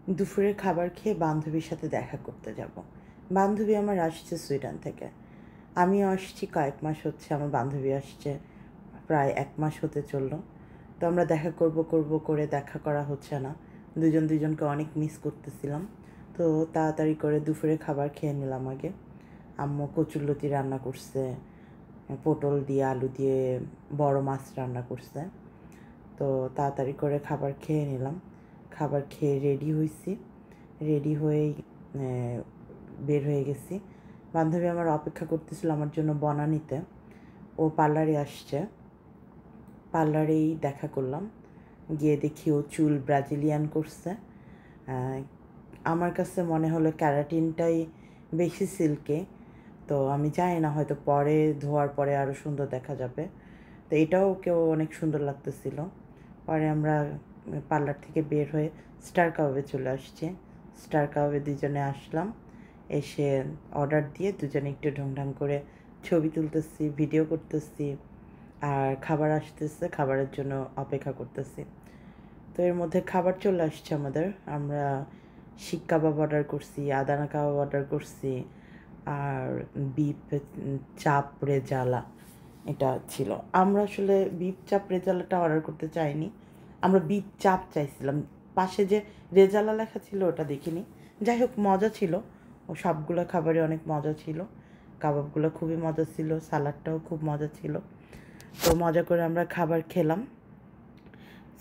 দুপুরে খাবার খেয়ে বান্ধবীর সাথে দেখা করতে যাব। বান্ধবী আমার আসছে সুইডেন থেকে। আমিও আসছি, কয়েক মাস হচ্ছে, আমার বান্ধবী আসছে প্রায় 1 মাস হতে চললো। তো আমরা দেখা করব করে দেখা করা হচ্ছে না। দুজনকে অনেক মিস করতেছিলাম। তো তাড়াতাড়ি করে দুপুরে খাবার খেয়ে নিলাম আগে। আম্মু কচুরলতি রান্না করছে, পটল দিয়ে আলু দিয়ে বড় মাছ রান্না করছে। তো তাড়াতাড়ি করে খাবার খেয়ে নিলাম। খাবার খেয়ে রেডি হয়েছি, রেডি হয়েই বের হয়ে গেছি। বান্ধবী আমার অপেক্ষা করতেছিল আমার জন্য বনানীতে। ও পার্লারে আসছে, পার্লারেই দেখা করলাম। গিয়ে দেখি ও চুল ব্রাজিলিয়ান করছে। আমার কাছে মনে হলো ক্যারাটিনটাই বেশি সিল্কে। তো আমি জানি না, হয়তো পরে ধোয়ার পরে আরও সুন্দর দেখা যাবে। তো এটাও কেউ অনেক সুন্দর লাগতেছিল। পরে আমরা পার্লার থেকে বের হয়ে স্টার কাবাবে চলে আসছি। স্টার কাবাবে দুজনে আসলাম, এসে অর্ডার দিয়ে দুজনে একটু ঢংঢাং করে ছবি তুলতেছি, ভিডিও করতেছি, আর খাবার আসতেছে, খাবারের জন্য অপেক্ষা করতেছি। তো এর মধ্যে খাবার চলে আসছে আমাদের। আমরা শিক কাবাব অর্ডার করছি, আদানা কাবাব অর্ডার করছি, আর বিফ চাপ রেজালা এটা ছিল। আমরা আসলে বিফ চাপ রেজালাটা অর্ডার করতে চাইনি, আমরা বিফ চাপ চাইছিলাম। পাশে যে রেজালা লেখা ছিল ওটা দেখিনি। যাই হোক, মজা ছিল, ও সবগুলো খাবারই অনেক মজা ছিল। কাবাবগুলো খুবই মজা ছিল, সালাডটাও খুব মজা ছিল। তো মজা করে আমরা খাবার খেলাম।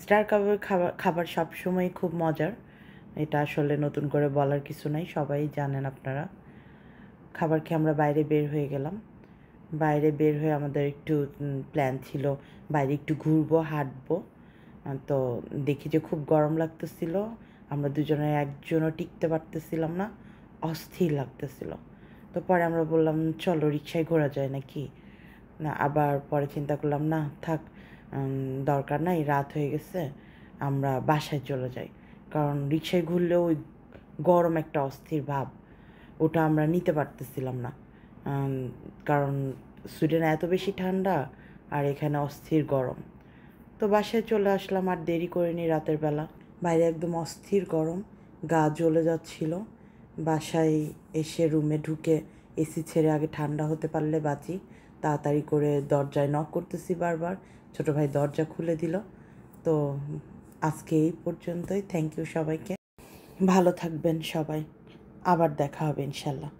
স্টার কাবাবের খাবার সবসময়ই খুব মজার, এটা আসলে নতুন করে বলার কিছু নাই, সবাই জানেন আপনারা। খাবার খেয়ে আমরা বাইরে বের হয়ে গেলাম। বাইরে বের হয়ে আমাদের একটু প্ল্যান ছিল বাইরে একটু ঘুরবো, হাঁটবো। তো দেখি যে খুব গরম লাগতেছিল, আমরা দুজনে একজনও টিকতে পারতেছিলাম না, অস্থির লাগতেছিল। তো পরে আমরা বললাম চলো রিক্সায় ঘোরা যায় নাকি। না, আবার পরে চিন্তা করলাম না থাক, দরকার নাই, রাত হয়ে গেছে, আমরা বাসায় চলে যাই। কারণ রিক্সায় ঘুরলেও ওই গরম একটা অস্থির ভাব, ওটা আমরা নিতে পারতেছিলাম না। কারণ সুইডেনে এত বেশি ঠান্ডা আর এখানে অস্থির গরম। তো বাসায় চলে আসলাম, আর দেরি করিনি। রাতের বেলা বাইরে একদম অস্থির গরম, গা জ্বলে যাচ্ছিল। বাসায় এসে রুমে ঢুকে এসি ছেড়ে আগে ঠান্ডা হতে পারলে বাঁচি, তাড়াতাড়ি করে দরজায় নক করতেছি বারবার, ছোটো ভাই দরজা খুলে দিল। তো আজকে এই পর্যন্তই। থ্যাংক ইউ সবাইকে, ভালো থাকবেন সবাই, আবার দেখা হবে ইনশাল্লাহ।